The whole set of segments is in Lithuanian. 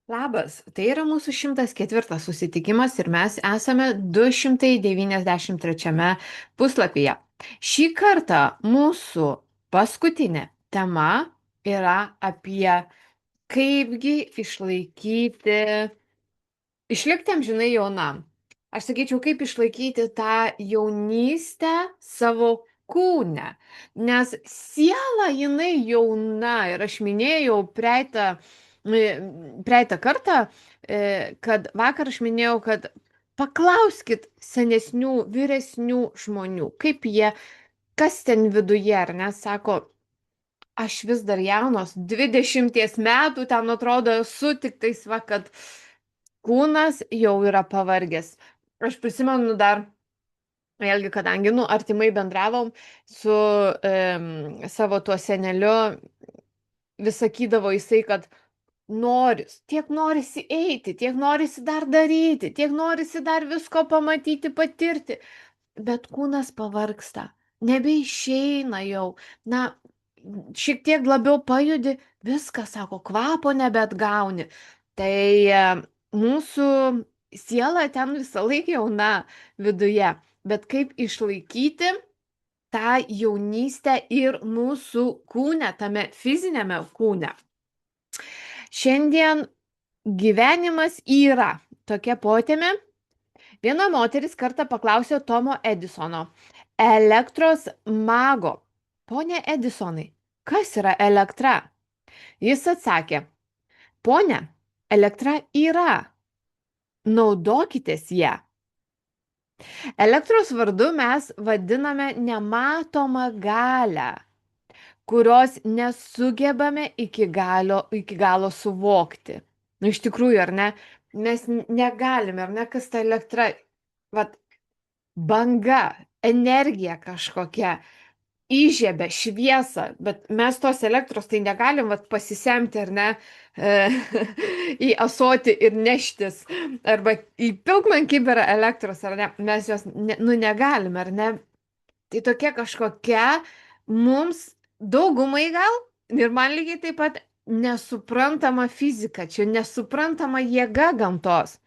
Labas, tai yra mūsų 104 susitikimas ir mes esame 293 puslapyje. Šį kartą mūsų paskutinė tema yra apie kaipgi išlikti amžinai jaunam. Aš sakyčiau, kaip išlaikyti tą jaunystę savo kūne. Nes siela jinai jauna ir aš minėjau praeitą kartą, kad vakar aš minėjau, kad paklauskit senesnių, vyresnių žmonių, kas ten viduje, ar ne, sako, aš vis dar jaunos, 20 metų ten atrodo esu, tik tais va, kad kūnas jau yra pavargęs. Aš prisimenu dar, vėlgi, kadangi, artimai bendravom su savo tuo seneliu, vis sakydavo jisai, kad tiek norisi eiti, tiek norisi dar daryti, tiek norisi dar visko pamatyti, patirti, bet kūnas pavargsta, nebeišeina jau, na, šiek tiek labiau pajudi, viskas, sako, kvapo nebetgauni. Tai mūsų siela ten visą laiką jauna viduje, bet kaip išlaikyti tą jaunystę ir mūsų kūne, tame fizinėme kūne. Šiandien gyvenimas yra tokia potėmė. Viena moteris kartą paklausė Tomo Edisono, elektros mago: Pone Edisonai, kas yra elektra? Jis atsakė: Pone, elektra yra. Naudokitės ją. Elektros vardu mes vadiname nematomą galią, kurios nesugebame iki galo suvokti. Nu, iš tikrųjų, ar ne? Mes negalime, ar ne, kas ta elektra, vat, banga, energija kažkokia, įžiebia šviesą, bet mes tos elektros tai negalim vat, pasisemti, ar ne, į ąsotį ir neštis, arba įpilk man kibirą elektros, ar ne, mes jos negalim, ar ne. Tai tokia kažkokia mums daugumai gal ir man lygiai taip pat nesuprantama fizika, čia nesuprantama jėga gamtos,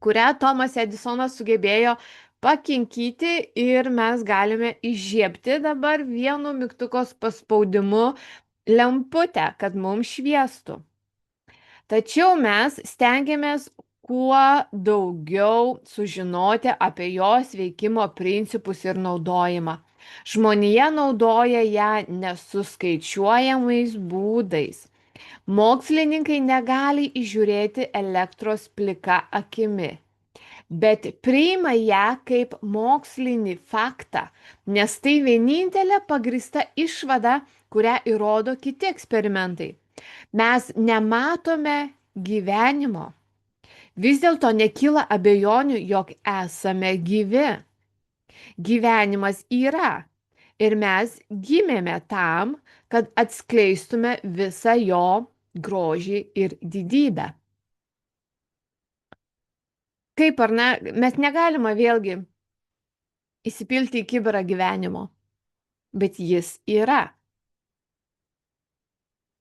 kurią Tomas Edisonas sugebėjo pakinkyti ir mes galime įžiebti dabar vienu mygtukos paspaudimu lemputę, kad mums šviestų. Tačiau mes stengiamės kuo daugiau sužinoti apie jos veikimo principus ir naudojimą. Žmonija naudoja ją nesuskaičiuojamais būdais. Mokslininkai negali įžiūrėti elektros plika akimi, bet priima ją kaip mokslinį faktą, nes tai vienintelė pagrįsta išvada, kurią įrodo kiti eksperimentai. Mes nematome gyvenimo. Vis dėlto nekyla abejonių, jog esame gyvi. Gyvenimas yra ir mes gimėme tam, kad atskleistume visą jo grožį ir didybę. Kaip ar ne, mes negalime vėlgi įsipilti į kibirą gyvenimo, bet jis yra.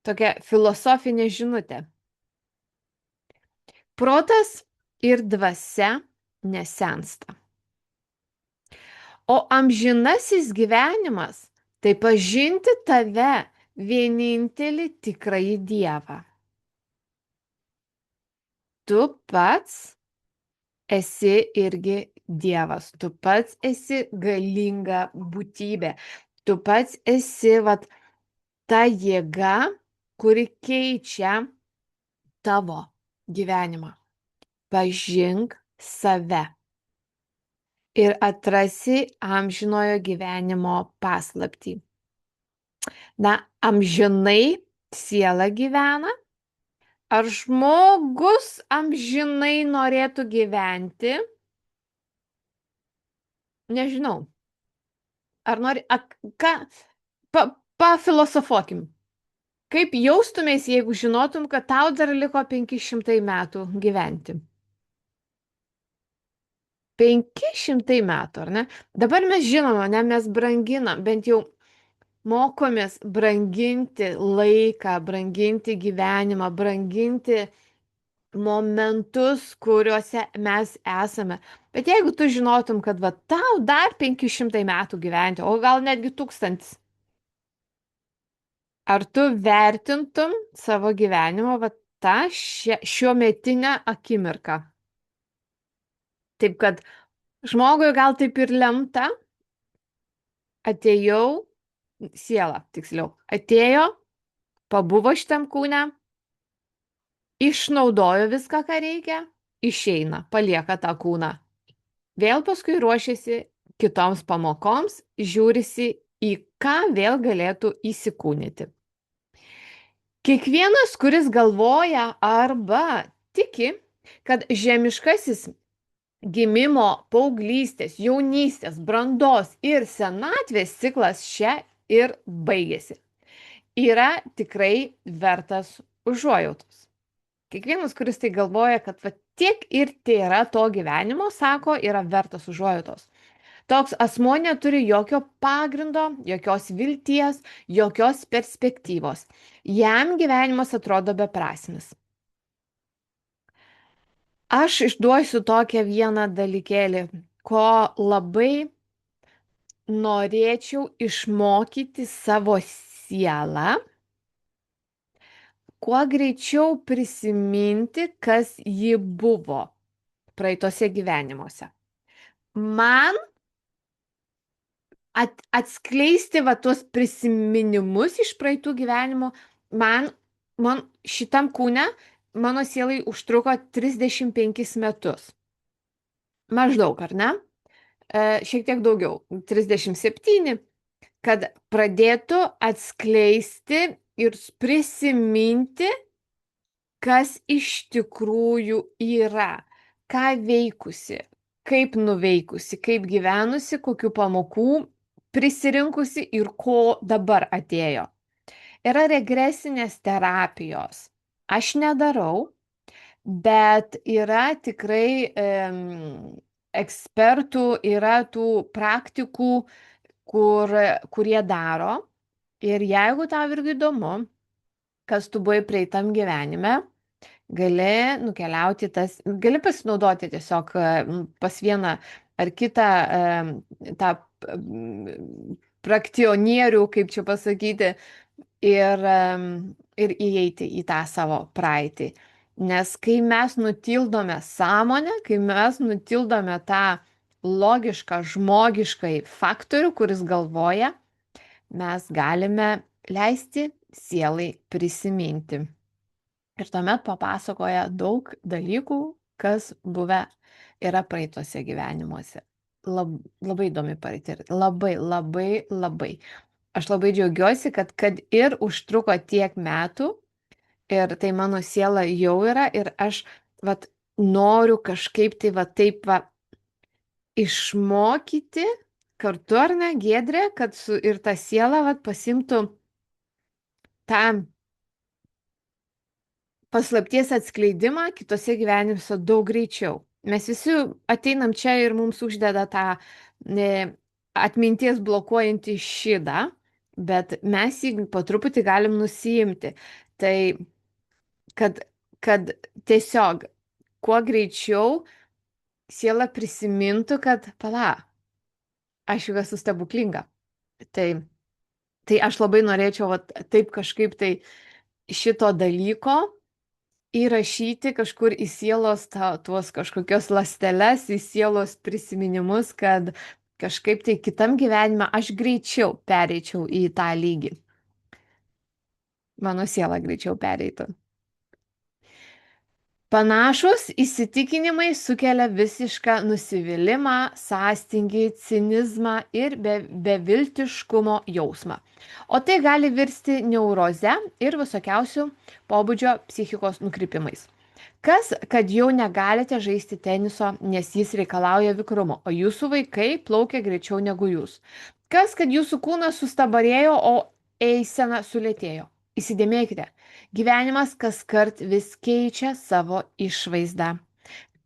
Tokia filosofinė žinutė. Protas ir dvasia nesensta. O amžinasis gyvenimas tai pažinti tave, vienintelį tikrąjį Dievą. Tu pats esi irgi Dievas, tu pats esi galinga būtybė, tu pats esi ta jėga, kuri keičia tavo gyvenimą. Pažink save ir atrasi amžinojo gyvenimo paslaptį. Na, amžinai siela gyvena. Ar žmogus amžinai norėtų gyventi? Nežinau. Ar nori, pafilosofuokim. Kaip jaustumės, jeigu žinotum, kad tau dar liko 500 metų gyventi? 500 metų, ar ne? Dabar mes žinome, ne, mes branginam, bent jau mokomės branginti laiką, branginti gyvenimą, branginti momentus, kuriuose mes esame. Bet jeigu tu žinotum, kad va tau dar 500 metų gyventi, o gal netgi 1000, ar tu vertintum savo gyvenimą va tą šiuo metinę akimirką? Taip kad žmogui gal taip ir lemta, atėjau, siela tiksliau, atėjo, pabuvo šitam kūne, išnaudojo viską, ką reikia, išeina, palieka tą kūną. Vėl paskui ruošiasi kitoms pamokoms, žiūrisi į ką vėl galėtų įsikūnyti. Kiekvienas, kuris galvoja arba tiki, kad žemiškasis gimimo, paauglystės, jaunystės, brandos ir senatvės ciklas čia ir baigėsi, yra tikrai vertas užuojautos. Kiekvienas, kuris tai galvoja, kad va, tiek ir tai yra to gyvenimo, sako, yra vertas užuojautos. Toks asmuo neturi jokio pagrindo, jokios vilties, jokios perspektyvos. Jam gyvenimas atrodo beprasmis. Aš išduosiu tokią vieną dalykėlį, ko labai norėčiau išmokyti savo sielą, kuo greičiau prisiminti, kas ji buvo praeitose gyvenimuose. Man atskleisti va tuos prisiminimus iš praeitų gyvenimų, man šitam kūne, mano sielai užtruko 35 metus. Maždaug, ar ne? Šiek tiek daugiau, 37, kad pradėtų atskleisti ir prisiminti, kas iš tikrųjų yra, ką veikusi, kaip nuveikusi, kaip gyvenusi, kokių pamokų prisirinkusi ir ko dabar atėjo. Yra regresinės terapijos. Aš nedarau, bet yra tikrai ekspertų, yra tų praktikų, kurie daro. Ir jeigu tau irgi įdomu, kas tu buvai praeitam gyvenime, gali nukeliauti gali pasinaudoti tiesiog pas vieną ar kitą tą praktionierių, kaip čia pasakyti, ir įeiti į tą savo praeitį. Nes kai mes nutildome sąmonę, kai mes nutildome tą logišką, žmogiškai faktorių, kuris galvoja, mes galime leisti sielai prisiminti. Ir tuomet papasakoja daug dalykų, kas buvę yra praeitose gyvenimuose. Labai įdomi patirtis. Labai, labai, labai. Aš labai džiaugiuosi, kad ir užtruko tiek metų ir tai mano siela jau yra ir aš vat, noriu kažkaip tai va taip va išmokyti kartu, ar ne, Giedrė, kad ir ta siela vat, pasimtų tą paslapties atskleidimą kitose gyvenimuose daug greičiau. Mes visi ateinam čia ir mums uždeda tą atminties blokuojantį šydą, bet mes jį po truputį galim nusiimti. Tai kad tiesiog kuo greičiau siela prisimintų, kad pala, aš jau esu stebuklinga. Tai aš labai norėčiau taip kažkaip tai šito dalyko įrašyti kažkur į sielos tuos kažkokios ląsteles, į sielos prisiminimus, kad kažkaip tai kitam gyvenime aš greičiau pereičiau į tą lygį. Mano siela greičiau pereitų. Panašus įsitikinimai sukelia visišką nusivylimą, sąstingį, cinizmą ir beviltiškumo jausmą. O tai gali virsti neuroze ir visokiausių pobūdžio psichikos nukrypimais. Kas, kad jau negalite žaisti teniso, nes jis reikalauja vikrumo, o jūsų vaikai plaukia greičiau negu jūs. Kas, kad jūsų kūnas sustabarėjo, o eisena sulėtėjo. Įsidėmėkite, gyvenimas kaskart vis keičia savo išvaizdą.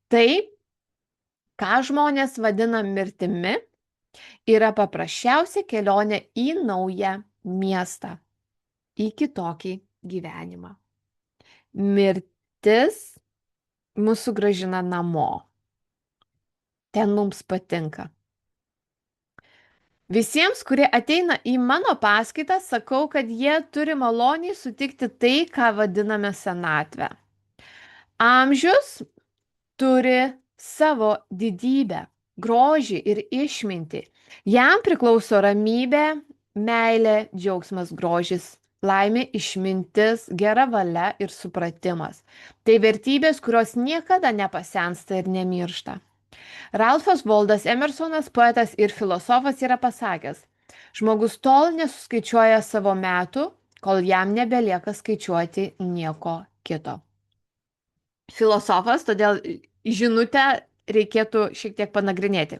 Tai, ką žmonės vadina mirtimi, yra paprasčiausia kelionė į naują miestą, į kitokį gyvenimą. Mirtis Mūsų gražina namo. Ten mums patinka. Visiems, kurie ateina į mano paskaitą, sakau, kad jie turi maloniai sutikti tai, ką vadiname senatvę. Amžius turi savo didybę, grožį ir išmintį. Jam priklauso ramybė, meilė, džiaugsmas, grožis, laimė, išmintis, gera valia ir supratimas. Tai vertybės, kurios niekada nepasensta ir nemiršta. Ralfas Waldas Emersonas, poetas ir filosofas, yra pasakęs: žmogus tol nesuskaičiuoja savo metų, kol jam nebelieka skaičiuoti nieko kito. Filosofas, todėl žinutę reikėtų šiek tiek panagrinėti.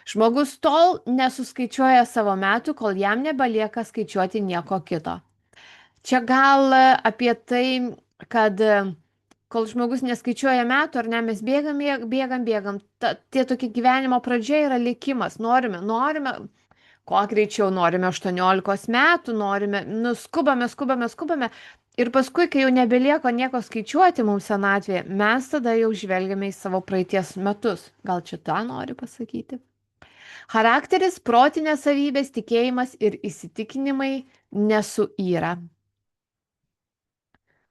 Žmogus tol nesuskaičiuoja savo metų, kol jam nebelieka skaičiuoti nieko kito. Čia gal apie tai, kad kol žmogus neskaičiuoja metų, ar ne, mes bėgam, bėgam, bėgam. Tie tokie gyvenimo pradžia yra likimas. Norime, kuo greičiau norime 18 metų, norime, skubame, skubame, skubame. Ir paskui, kai jau nebelieka nieko skaičiuoti mums senatvėje, mes tada jau žvelgiame į savo praeities metus. Gal čia tą nori pasakyti? Charakteris, protinės savybės, tikėjimas ir įsitikinimai nesuyra.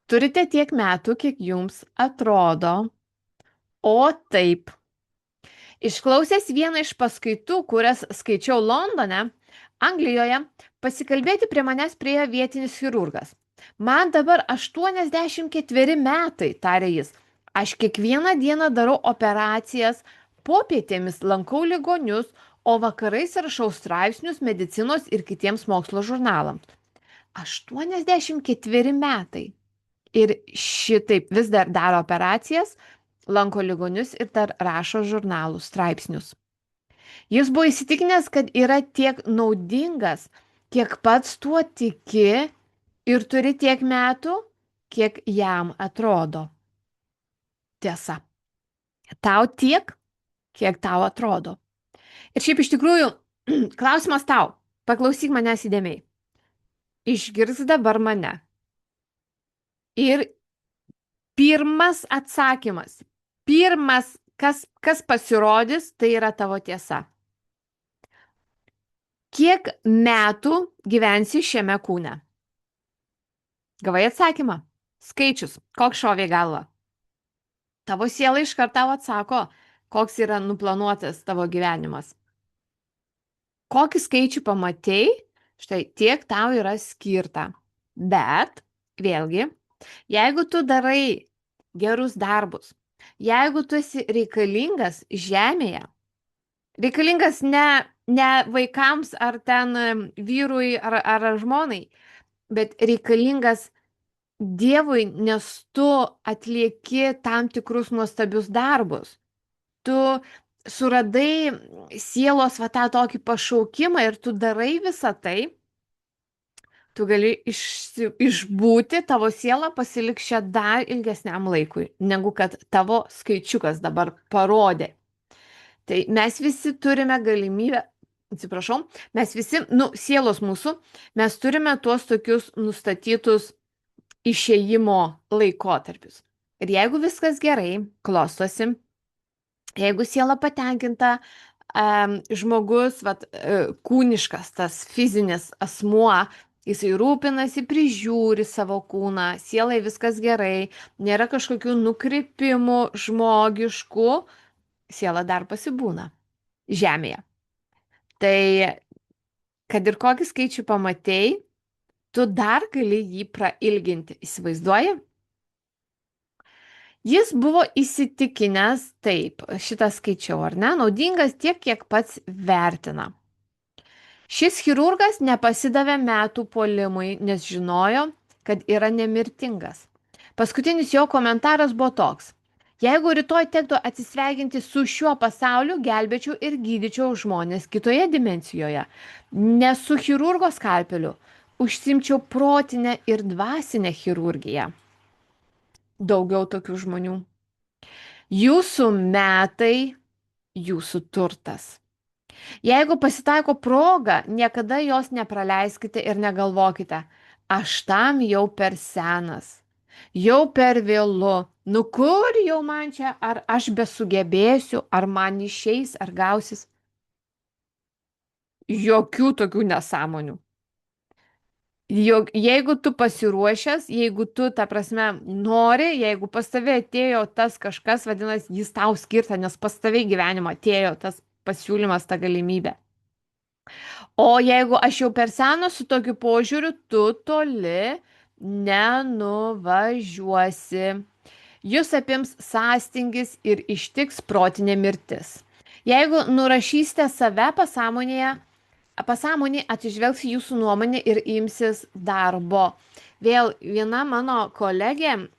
Turite tiek metų, kiek jums atrodo. O taip. Išklausęs vieną iš paskaitų, kurias skaičiau Londone, Anglijoje, pasikalbėti prie manęs priėjo vietinis chirurgas. Man dabar 84 metai, tarė jis. Aš kiekvieną dieną darau operacijas, popietėmis lankau ligonius, o vakarais rašau straipsnius medicinos ir kitiems mokslo žurnalams. 84 metai. Ir šitaip vis dar daro operacijas, lanko ligonius ir dar rašo žurnalų straipsnius. Jis buvo įsitikinęs, kad yra tiek naudingas, kiek pats tuo tiki ir turi tiek metų, kiek jam atrodo. Tiesa. Tau tiek, kiek tau atrodo. Ir šiaip iš tikrųjų, klausimas tau, paklausyk manęs įdėmiai. Išgirsk dabar mane. Ir pirmas atsakymas, kas pasirodys, tai yra tavo tiesa. Kiek metų gyvensi šiame kūne? Gavai atsakymą? Skaičius, koks šovė į galvą? Tavo siela iškart tau atsako, koks yra nuplanuotas tavo gyvenimas. Kokį skaičių pamatei, štai tiek tau yra skirta. Bet, vėlgi, jeigu tu darai gerus darbus, jeigu tu esi reikalingas žemėje, reikalingas ne vaikams ar ten vyrui ar žmonai, bet reikalingas Dievui, nes tu atlieki tam tikrus nuostabius darbus. Tu suradai sielos va tą tokį pašaukimą ir tu darai visą tai, tu gali išbūti, tavo siela pasiliks čia dar ilgesniam laikui, negu kad tavo skaičiukas dabar parodė. Tai mes visi turime galimybę, atsiprašau, mes visi, sielos mūsų, mes turime tuos tokius nustatytus išėjimo laikotarpius. Ir jeigu viskas gerai klostosi, jeigu siela patenkinta, žmogus, kūniškas, tas fizinis asmuo, jisai rūpinasi, prižiūri savo kūną, sielai viskas gerai, nėra kažkokių nukrypimų žmogiškų, siela dar pasibūna žemėje. Tai, kad ir kokį skaičių pamatei, tu dar gali jį prailginti. Įsivaizduoji? Jis buvo įsitikinęs, taip, šitą skaičiau, ar ne, naudingas tiek, kiek pats vertina. Šis chirurgas nepasidavė metų puolimui, nes žinojo, kad yra nemirtingas. Paskutinis jo komentaras buvo toks: jeigu rytoj tektų atsisveikinti su šiuo pasauliu, gelbėčiau ir gydyčiau žmonės kitoje dimensijoje, ne su chirurgo skalpeliu, užsimčiau protinę ir dvasinę chirurgiją. Daugiau tokių žmonių. Jūsų metai, jūsų turtas. Jeigu pasitaiko proga, niekada jos nepraleiskite ir negalvokite: aš tam jau per senas. Jau per vėlu. Nu kur jau man čia, ar aš besugebėsiu, ar man išeis, ar gausis. Jokių tokių nesąmonių. Jeigu tu pasiruošęs, jeigu tu, ta prasme, nori, jeigu pas tave atėjo tas kažkas, vadinasi, jis tau skirta, nes pas tave į gyvenimą atėjo tas pasiūlymas, ta galimybė. O jeigu aš jau per senas su tokiu požiūriu, tu toli nenuvažiuosi. Jūs apims sąstingis ir ištiks protinė mirtis. Jeigu nurašysite save pasąmonėje, pasąmonė atsižvelgs į jūsų nuomonę ir imsis darbo. Vėl viena mano kolegė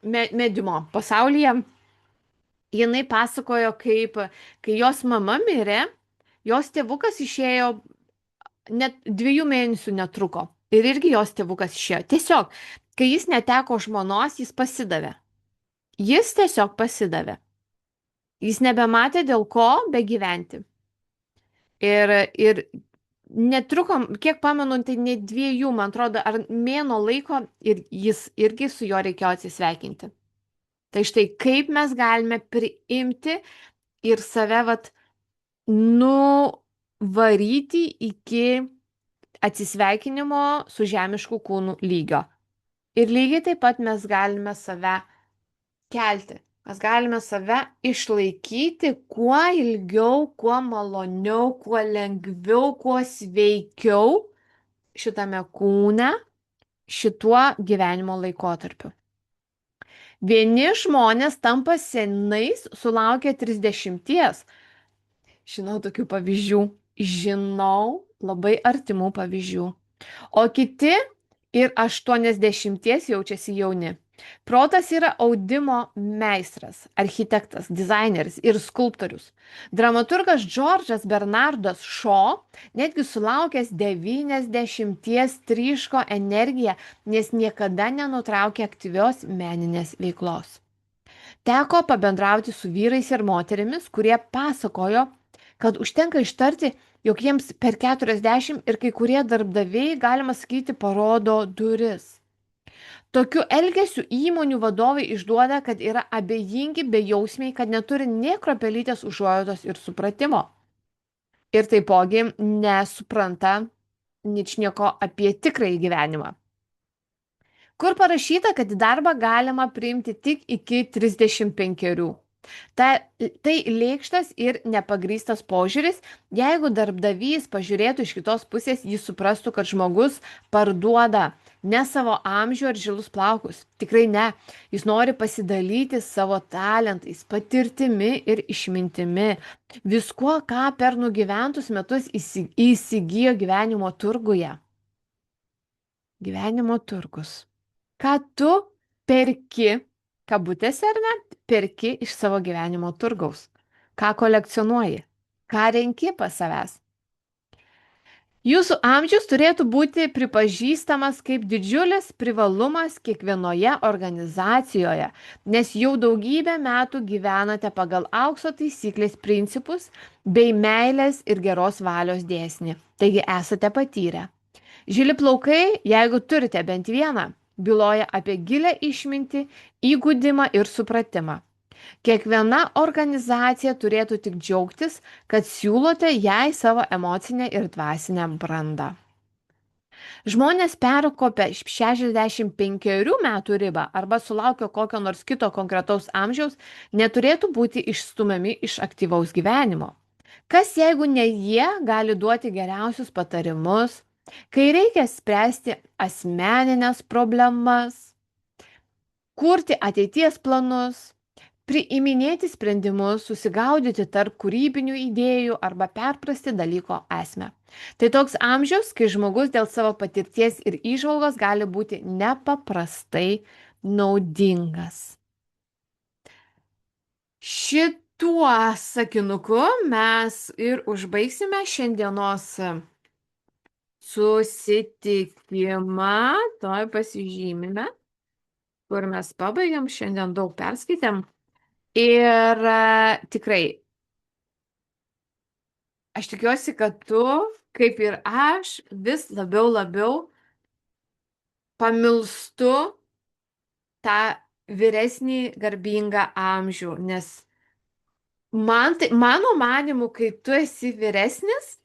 mediumo pasaulyje, jinai pasakojo, kaip, kai jos mama mirė, jos tėvukas išėjo, net 2 mėnesių netruko. Ir irgi jos tėvukas išėjo. Tiesiog, kai jis neteko žmonos, jis pasidavė. Jis tiesiog pasidavė. Jis nebematė dėl ko begyventi. Ir netrukom, kiek pamenu, tai ne 2, man atrodo, ar mėno laiko ir jis irgi su juo reikėjo atsisveikinti. Tai štai kaip mes galime priimti ir save nuvaryti iki atsisveikinimo su žemišku kūnu lygio. Ir lygiai taip pat mes galime save kelti. Mes galime save išlaikyti kuo ilgiau, kuo maloniau, kuo lengviau, kuo sveikiau šitame kūne, šituo gyvenimo laikotarpiu. Vieni žmonės tampa senais sulaukę 30. Žinau tokių pavyzdžių. Žinau labai artimų pavyzdžių. O kiti ir 80 jaučiasi jauni. Protas yra audimo meistras, architektas, dizaineris ir skulptorius. Dramaturgas Džordžas Bernardas Šo netgi sulaukęs 90 tryško energiją, nes niekada nenutraukė aktyvios meninės veiklos. Teko pabendrauti su vyrais ir moterimis, kurie pasakojo, kad užtenka ištarti, jog jiems per 40 ir kai kurie darbdaviai, galima sakyti, parodo duris. Tokiu elgesiu įmonių vadovai išduoda, kad yra abejingi, bejausmiai, kad neturi nė kropelytės užuojautos ir supratimo. Ir taipogi nesupranta ničnieko apie tikrąjį gyvenimą. Kur parašyta, kad į darbą galima priimti tik iki 35. Tai lėkštas ir nepagrystas požiūris. Jeigu darbdavys pažiūrėtų iš kitos pusės, jis suprastų, kad žmogus parduoda ne savo amžių ar žilus plaukus. Tikrai ne. Jis nori pasidalyti savo talentais, patirtimi ir išmintimi. Viskuo, ką per nugyventus metus įsigijo gyvenimo turguje. Gyvenimo turgus. Ką tu perki, kabutėse ar ne, perki iš savo gyvenimo turgaus. Ką kolekcionuoji, ką renki pas savęs. Jūsų amžius turėtų būti pripažįstamas kaip didžiulis privalumas kiekvienoje organizacijoje, nes jau daugybę metų gyvenate pagal aukso taisyklės principus bei meilės ir geros valios dėsnį. Taigi esate patyrę. Žili plaukai, jeigu turite bent vieną, byloja apie gilę išmintį, įgudimą ir supratimą. Kiekviena organizacija turėtų tik džiaugtis, kad siūlote jai savo emocinę ir dvasinę brandą. Žmonės perkopę 65 metų ribą arba sulaukę kokio nors kito konkretaus amžiaus neturėtų būti išstumiami iš aktyvaus gyvenimo. Kas jeigu ne jie gali duoti geriausius patarimus, kai reikia spręsti asmeninės problemas, kurti ateities planus, priiminėti sprendimus, susigaudyti tarp kūrybinių idėjų arba perprasti dalyko esmę. Tai toks amžius, kai žmogus dėl savo patirties ir įžvalgos gali būti nepaprastai naudingas. Šituo sakinuku mes ir užbaigsime šiandienos susitikimą, toj pasižymime, kur mes pabaigiam, šiandien daug perskaitėm. Ir tikrai, aš tikiuosi, kad tu, kaip ir aš, vis labiau pamilstu tą vyresnį garbingą amžių, nes mano manimu, kai tu esi vyresnis,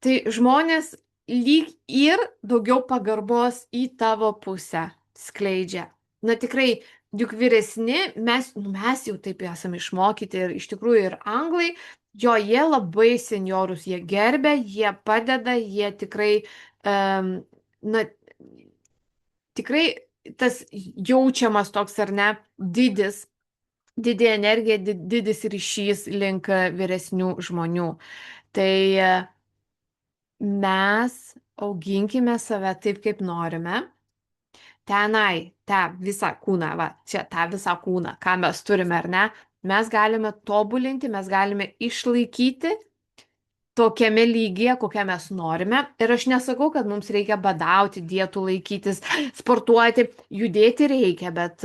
tai žmonės lyg ir daugiau pagarbos į tavo pusę skleidžia. Na tikrai, juk vyresni, mes jau taip esame išmokyti ir iš tikrųjų ir anglai, jie labai seniorus, jie gerbia, jie padeda, jie tikrai, na, tikrai tas jaučiamas toks ar ne didi energija, didis ryšys link vyresnių žmonių. Tai mes auginkime save taip, kaip norime. Tenai, tą visą kūną, va, čia tą visą kūną, ką mes turime ar ne, mes galime tobulinti, mes galime išlaikyti tokiame lygyje, kokią mes norime. Ir aš nesakau, kad mums reikia badauti, dietų laikytis, sportuoti, judėti reikia, bet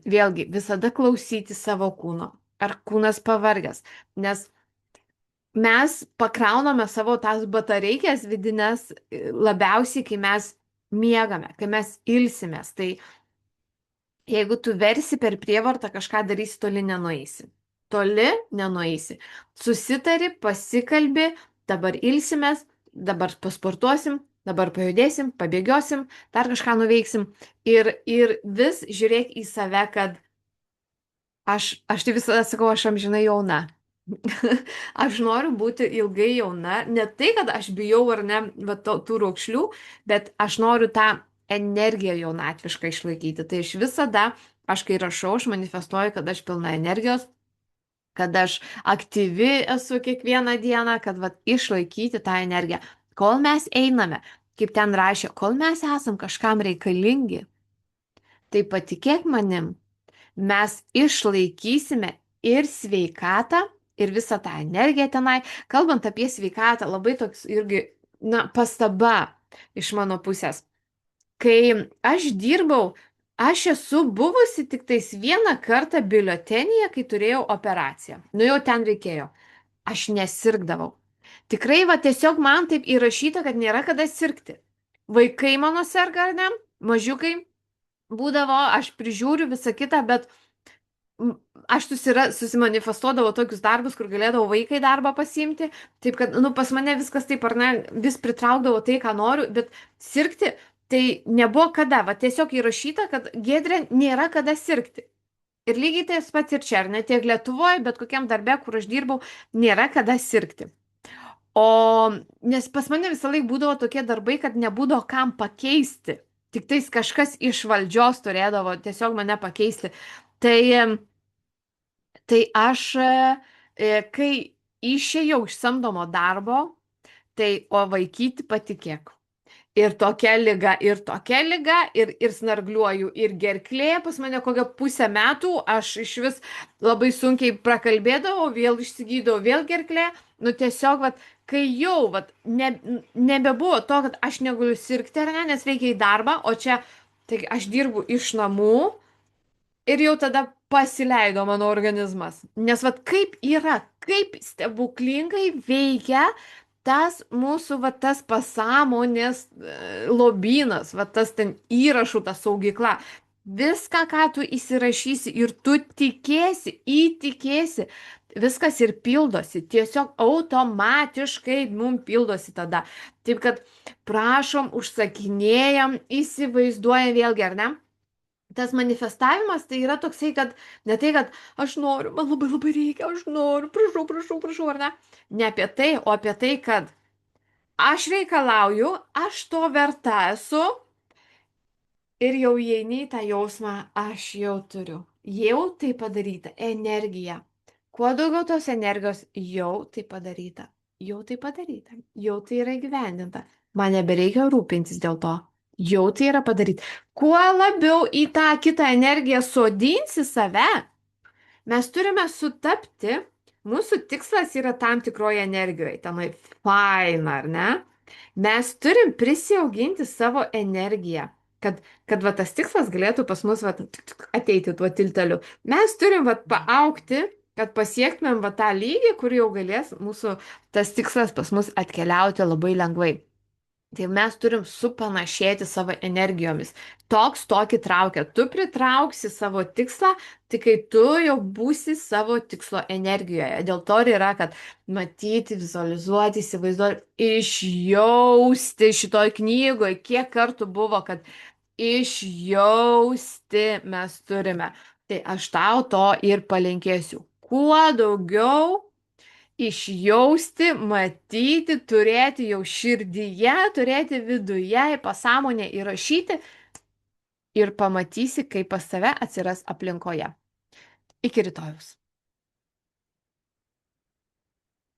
vėlgi visada klausyti savo kūno. Ar kūnas pavargęs? Nes mes pakrauname savo tas batareikės vidinės labiausiai, kai mes miegame, kai mes ilsimės. Tai jeigu tu versi per prievartą kažką darysi, toli nenueisi. Toli nenueisi. Susitari, pasikalbi, dabar ilsimės, dabar pasportuosim, dabar pajudėsim, pabėgiosim, dar kažką nuveiksim. Ir vis žiūrėk į save, kad aš tai visada sakau, aš amžinai jauna. Aš noriu būti ilgai jauna, ne tai, kad aš bijau ar ne va, tų raukšlių, bet aš noriu tą energiją jaunatvišką išlaikyti. Tai aš visada, aš kai rašau, aš manifestuoju, kad aš pilna energijos, kad aš aktyvi esu kiekvieną dieną, kad va, išlaikyti tą energiją. Kol mes einame, kaip ten rašė, kol mes esam kažkam reikalingi, tai patikėk manim, mes išlaikysime ir sveikatą, ir visą tą energiją tenai. Kalbant apie sveikatą, labai toks irgi, na, pastaba iš mano pusės. Kai aš dirbau, aš esu buvusi tik tais vieną kartą biuletenyje, kai turėjau operaciją. Nu jau ten reikėjo. Aš nesirgdavau. Tikrai, va, tiesiog man taip įrašyta, kad nėra kada sirgti. Vaikai mano serga, ar ne? Mažiukai būdavo, aš prižiūriu visą kitą, bet aš susimanifestuodavau tokius darbus, kur galėdavau vaikai darbą pasiimti, taip kad, nu, pas mane viskas taip ar ne, vis pritraukdavo tai, ką noriu, bet sirgti tai nebuvo kada, va tiesiog įrašyta, kad Giedrė nėra kada sirgti. Ir lygiai tas pats ir čia, ar ne tiek Lietuvoje, bet kokiam darbe, kur aš dirbau, nėra kada sirgti. O nes pas mane visą laiką būdavo tokie darbai, kad nebūdavo kam pakeisti. Tik tais kažkas iš valdžios turėdavo tiesiog mane pakeisti. Tai aš, kai išėjau iš samdomo darbo, tai o vaikyti patikėk. Ir tokia lyga, ir snargliuoju, ir gerklė, pas mane kokią pusę metų, aš iš vis labai sunkiai prakalbėdavau, vėl išsigydau, vėl gerklė, nu tiesiog, vat, kai jau, vat, nebebuvo to, kad aš negaliu sirgti ar ne, nes reikia į darbą, o čia, tai aš dirbu iš namų ir jau tada pasileido mano organizmas. Nes vat kaip yra, kaip stebuklingai veikia tas mūsų, va, tas pasąmonės lobynas, va, tas ten įrašų, ta saugykla. Viską, ką tu įsirašysi ir tu tikėsi, įtikėsi, viskas ir pildosi. Tiesiog automatiškai mums pildosi tada. Taip kad prašom, užsakinėjam, įsivaizduojam vėlgi, ar ne? Tas manifestavimas tai yra toksai, kad ne tai, kad aš noriu, man labai labai reikia, aš noriu, prašau, ar ne? Ne apie tai, o apie tai, kad aš reikalauju, aš to verta esu ir jau įeini į tą jausmą, aš jau turiu. Jau tai padaryta, energija. Kuo daugiau tos energijos, jau tai padaryta, jau tai padaryta, jau tai yra įgyvendinta. Man nebereikia rūpintis dėl to. Jau tai yra padaryta. Kuo labiau į tą kitą energiją sodinsi save, mes turime sutapti, mūsų tikslas yra tam tikroje energijoje, tenai faina, ar ne? Mes turim prisiauginti savo energiją, kad va, tas tikslas galėtų pas mus va, ateiti tuo tilteliu. Mes turim va, paaukti, kad pasiektumėm va, tą lygį, kur jau galės mūsų tas tikslas pas mus atkeliauti labai lengvai. Tai mes turim supanašėti savo energijomis. Toks tokį traukia. Tu pritrauksi savo tikslą, tik kai tu jau būsi savo tikslo energijoje. Dėl to ir yra, kad matyti, vizualizuoti, įsivaizduoti, išjausti šitoj knygoje, kiek kartų buvo, kad išjausti mes turime. Tai aš tau to ir palinkėsiu. Kuo daugiau išjausti, matyti, turėti jau širdyje, turėti viduje, į pasąmonę įrašyti ir pamatysi, kaip pas tave atsiras aplinkoje. Iki rytojaus.